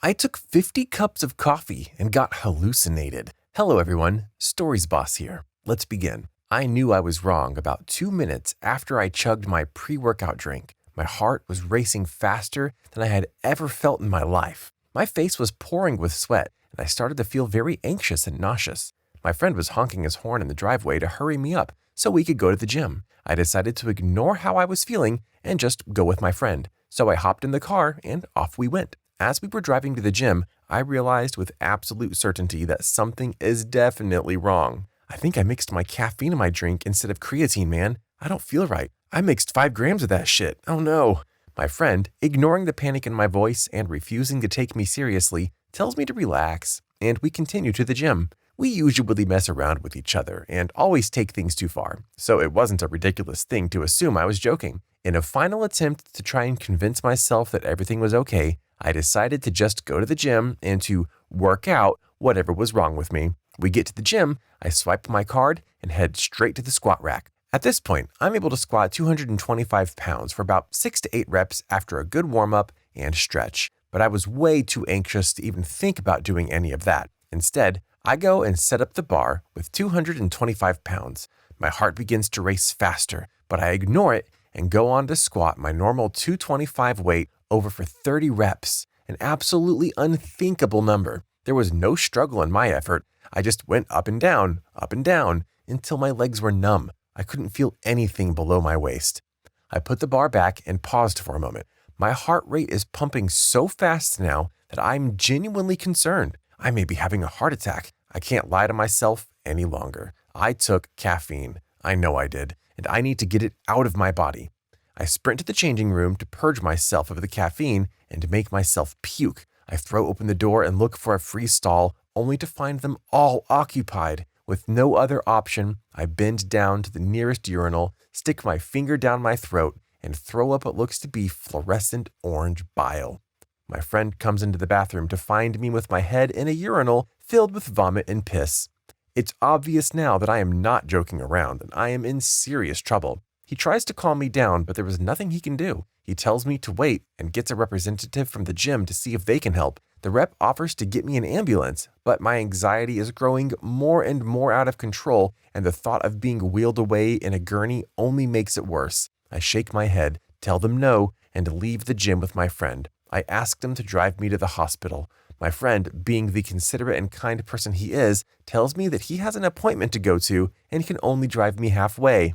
I took 50 cups of coffee and got hallucinated. Hello everyone, Stories Boss here. Let's begin. I knew I was wrong about 2 minutes after I chugged my pre-workout drink. My heart was racing faster than I had ever felt in my life. My face was pouring with sweat, and I started to feel very anxious and nauseous. My friend was honking his horn in the driveway to hurry me up so we could go to the gym. I decided to ignore how I was feeling and just go with my friend. So I hopped in the car and off we went. As we were driving to the gym, I realized with absolute certainty that something is definitely wrong. I think I mixed my caffeine in my drink instead of creatine, man. I don't feel right. I mixed 5 grams of that shit. Oh no. My friend, ignoring the panic in my voice and refusing to take me seriously, tells me to relax, and we continue to the gym. We usually mess around with each other and always take things too far, so it wasn't a ridiculous thing to assume I was joking. In a final attempt to try and convince myself that everything was okay, I decided to just go to the gym and to work out whatever was wrong with me. We get to the gym, I swipe my card and head straight to the squat rack. At this point, I'm able to squat 225 pounds for about 6 to 8 reps after a good warm-up and stretch, but I was way too anxious to even think about doing any of that. Instead, I go and set up the bar with 225 pounds. My heart begins to race faster, but I ignore it and go on to squat my normal 225 weight over for 30 reps, an absolutely unthinkable number. There was no struggle in my effort. I just went up and down, until my legs were numb. I couldn't feel anything below my waist. I put the bar back and paused for a moment. My heart rate is pumping so fast now that I'm genuinely concerned. I may be having a heart attack. I can't lie to myself any longer. I took caffeine. I know I did, and I need to get it out of my body. I sprint to the changing room to purge myself of the caffeine and to make myself puke. I throw open the door and look for a free stall, only to find them all occupied. With no other option, I bend down to the nearest urinal, stick my finger down my throat, and throw up what looks to be fluorescent orange bile. My friend comes into the bathroom to find me with my head in a urinal filled with vomit and piss. It's obvious now that I am not joking around and I am in serious trouble. He tries to calm me down, but there was nothing he can do. He tells me to wait and gets a representative from the gym to see if they can help. The rep offers to get me an ambulance, but my anxiety is growing more and more out of control, and the thought of being wheeled away in a gurney only makes it worse. I shake my head, tell them no, and leave the gym with my friend. I ask them to drive me to the hospital. My friend, being the considerate and kind person he is, tells me that he has an appointment to go to and can only drive me halfway.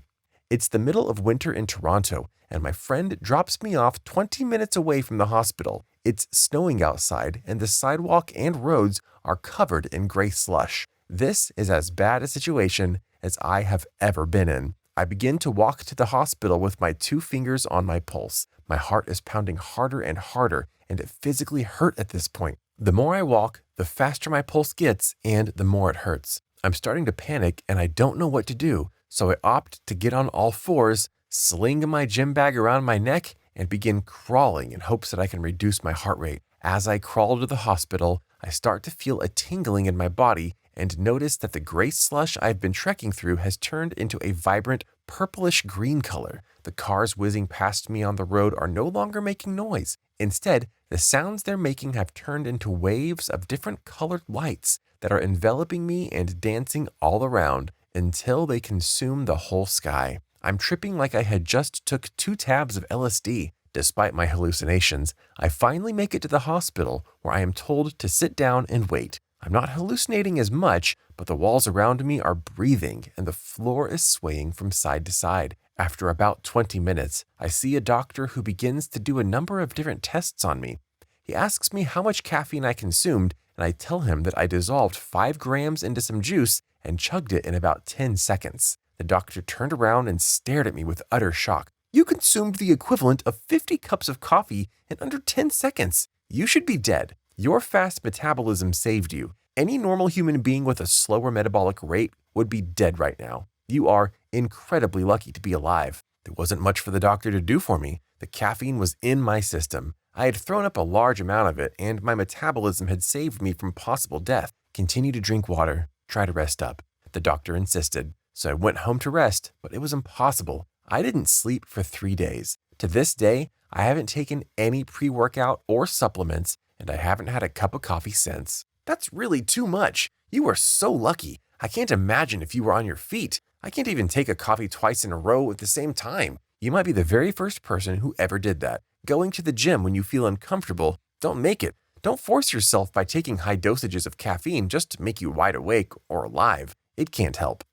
It's the middle of winter in Toronto, and my friend drops me off 20 minutes away from the hospital. It's snowing outside, and the sidewalk and roads are covered in gray slush. This is as bad a situation as I have ever been in. I begin to walk to the hospital with my 2 fingers on my pulse. My heart is pounding harder and harder, and it physically hurt at this point. The more I walk, the faster my pulse gets, and the more it hurts. I'm starting to panic, and I don't know what to do. So I opt to get on all fours, sling my gym bag around my neck, and begin crawling in hopes that I can reduce my heart rate. As I crawl to the hospital, I start to feel a tingling in my body and notice that the gray slush I've been trekking through has turned into a vibrant purplish green color. The cars whizzing past me on the road are no longer making noise. Instead, the sounds they're making have turned into waves of different colored lights that are enveloping me and dancing all around, until they consume the whole sky. I'm tripping like I had just took 2 tabs of LSD. Despite my hallucinations, I finally make it to the hospital where I am told to sit down and wait. I'm not hallucinating as much, but the walls around me are breathing and the floor is swaying from side to side. After about 20 minutes, I see a doctor who begins to do a number of different tests on me. He asks me how much caffeine I consumed, and I tell him that I dissolved 5 grams into some juice and chugged it in about 10 seconds. The doctor turned around and stared at me with utter shock. You consumed the equivalent of 50 cups of coffee in under 10 seconds. You should be dead. Your fast metabolism saved you. Any normal human being with a slower metabolic rate would be dead right now. You are incredibly lucky to be alive. There wasn't much for the doctor to do for me. The caffeine was in my system. I had thrown up a large amount of it, and my metabolism had saved me from possible death. Continue to drink water. Try to rest up. The doctor insisted. So I went home to rest, but it was impossible. I didn't sleep for 3 days. To this day, I haven't taken any pre-workout or supplements, and I haven't had a cup of coffee since. That's really too much. You are so lucky. I can't imagine if you were on your feet. I can't even take a coffee twice in a row at the same time. You might be the very first person who ever did that. Going to the gym when you feel uncomfortable, don't make it. Don't force yourself by taking high dosages of caffeine just to make you wide awake or alive. It can't help.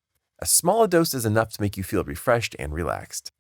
A small dose is enough to make you feel refreshed and relaxed.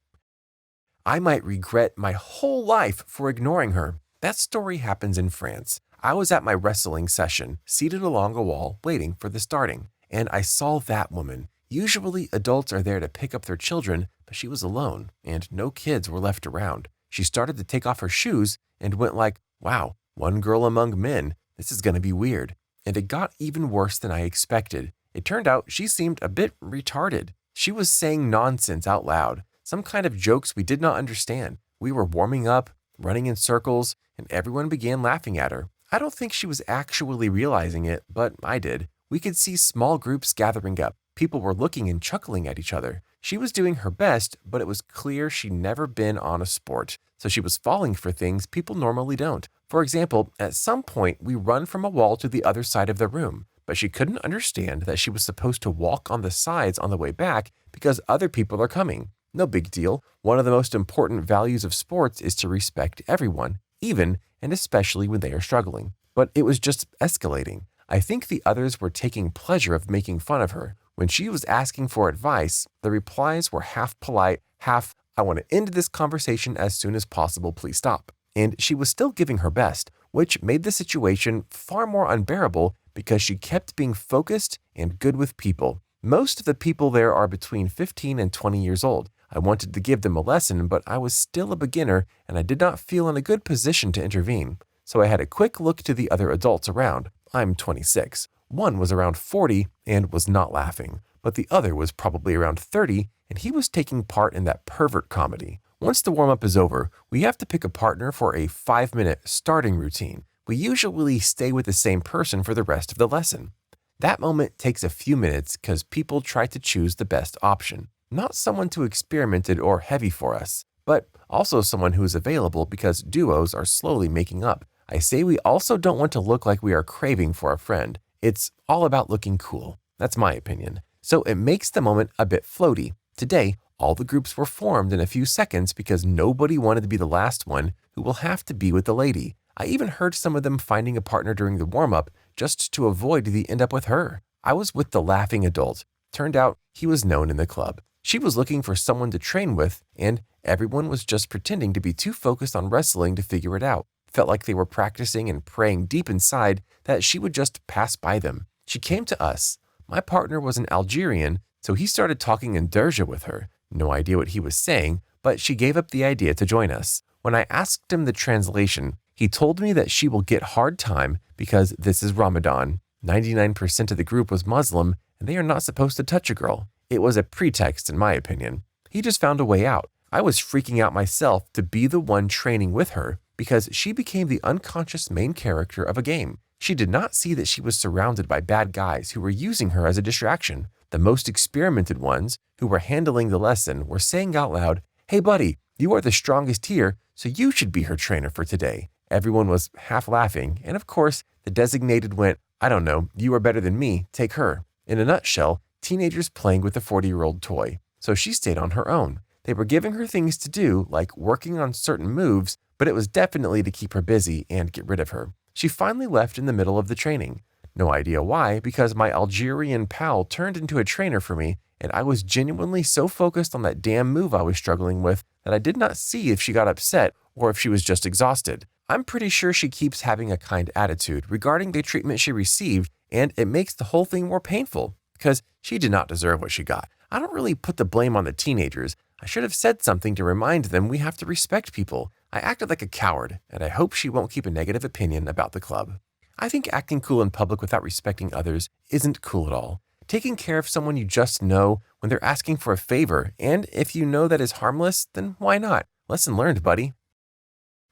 I might regret my whole life for ignoring her. That story happens in France. I was at my wrestling session, seated along a wall, waiting for the starting, and I saw that woman. Usually, adults are there to pick up their children, but she was alone, and no kids were left around. She started to take off her shoes and went like, wow, one girl among men, this is going to be weird. And it got even worse than I expected. It turned out she seemed a bit retarded. She was saying nonsense out loud, some kind of jokes we did not understand. We were warming up, running in circles, and everyone began laughing at her. I don't think she was actually realizing it, but I did. We could see small groups gathering up. People were looking and chuckling at each other. She was doing her best, but it was clear she'd never been on a sport, so she was falling for things people normally don't. For example, at some point, we run from a wall to the other side of the room, but she couldn't understand that she was supposed to walk on the sides on the way back because other people are coming. No big deal. One of the most important values of sports is to respect everyone, even and especially when they are struggling. But it was just escalating. I think the others were taking pleasure of making fun of her. When she was asking for advice, the replies were half polite, half, I want to end this conversation as soon as possible, please stop. And she was still giving her best, which made the situation far more unbearable because she kept being focused and good with people. Most of the people there are between 15 and 20 years old. I wanted to give them a lesson, but I was still a beginner and I did not feel in a good position to intervene. So I had a quick look to the other adults around. I'm 26. One was around 40 and was not laughing, but the other was probably around 30 and he was taking part in that pervert comedy. Once the warm-up is over, we have to pick a partner for a 5-minute starting routine. We usually stay with the same person for the rest of the lesson. That moment takes a few minutes because people try to choose the best option. Not someone too experimented or heavy for us, but also someone who is available because duos are slowly making up. I say we also don't want to look like we are craving for a friend. It's all about looking cool. That's my opinion. So it makes the moment a bit floaty. Today, all the groups were formed in a few seconds because nobody wanted to be the last one who will have to be with the lady. I even heard some of them finding a partner during the warm-up just to avoid the end up with her. I was with the laughing adult. Turned out he was known in the club. She was looking for someone to train with, and everyone was just pretending to be too focused on wrestling to figure it out. Felt like they were practicing and praying deep inside that she would just pass by them. She came to us. My partner was an Algerian, so he started talking in Derja with her. No idea what he was saying, but she gave up the idea to join us. When I asked him the translation, he told me that she will get hard time because this is Ramadan. 99% of the group was Muslim, and they are not supposed to touch a girl. It was a pretext, in my opinion. He just found a way out. I was freaking out myself to be the one training with her because she became the unconscious main character of a game. She did not see that she was surrounded by bad guys who were using her as a distraction. The most experimented ones, who were handling the lesson, were saying out loud, "Hey buddy, you are the strongest here, so you should be her trainer for today." Everyone was half laughing, and of course, the designated went, "I don't know, you are better than me, take her." In a nutshell, teenagers playing with a 40-year-old toy. So she stayed on her own. They were giving her things to do, like working on certain moves, but it was definitely to keep her busy and get rid of her. She finally left in the middle of the training. No idea why, because my Algerian pal turned into a trainer for me, and I was genuinely so focused on that damn move I was struggling with that I did not see if she got upset or if she was just exhausted. I'm pretty sure she keeps having a kind attitude regarding the treatment she received, and it makes the whole thing more painful because she did not deserve what she got. I don't really put the blame on the teenagers. I should have said something to remind them we have to respect people. I acted like a coward, and I hope she won't keep a negative opinion about the club. I think acting cool in public without respecting others isn't cool at all. Taking care of someone you just know when they're asking for a favor, and if you know that is harmless, then why not? Lesson learned, buddy.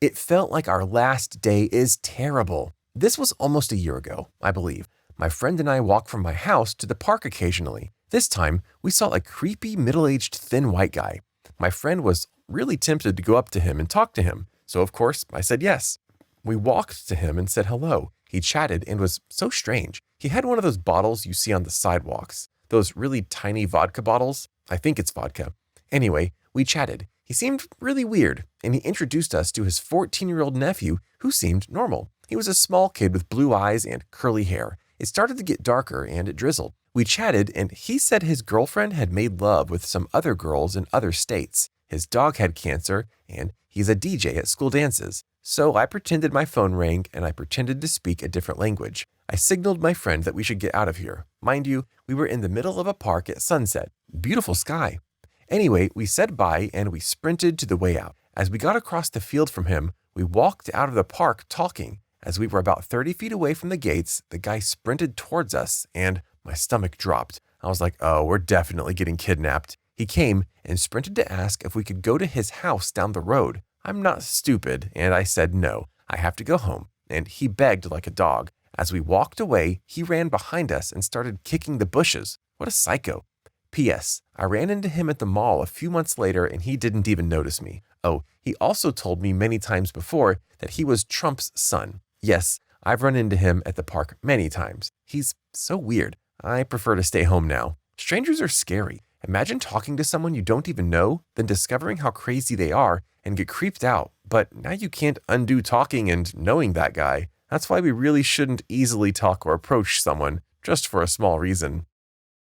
It felt like our last day is terrible. This was almost a year ago, I believe. My friend and I walk from my house to the park occasionally. This time, we saw a creepy, middle-aged, thin white guy. My friend was really tempted to go up to him and talk to him, so of course, I said yes. We walked to him and said hello. He chatted and was so strange. He had one of those bottles you see on the sidewalks, those really tiny vodka bottles. I think it's vodka. Anyway, we chatted. He seemed really weird, and he introduced us to his 14-year-old nephew, who seemed normal. He was a small kid with blue eyes and curly hair. It started to get darker and it drizzled. We chatted, and he said his girlfriend had made love with some other girls in other states. His dog had cancer, and he's a DJ at school dances. So I pretended my phone rang, and I pretended to speak a different language. I signaled my friend that we should get out of here. Mind you, we were in the middle of a park at sunset. Beautiful sky. Anyway, we said bye, and we sprinted to the way out. As we got across the field from him, we walked out of the park talking. As we were about 30 feet away from the gates, the guy sprinted towards us, and my stomach dropped. I was like, oh, we're definitely getting kidnapped. He came and sprinted to ask if we could go to his house down the road. I'm not stupid, and I said no, I have to go home. And he begged like a dog. As we walked away, he ran behind us and started kicking the bushes. What a psycho. P.S. I ran into him at the mall a few months later, and he didn't even notice me. Oh, he also told me many times before that he was Trump's son. Yes, I've run into him at the park many times. He's so weird. I prefer to stay home now. Strangers are scary. Imagine talking to someone you don't even know, then discovering how crazy they are and get creeped out. But now you can't undo talking and knowing that guy. That's why we really shouldn't easily talk or approach someone just for a small reason.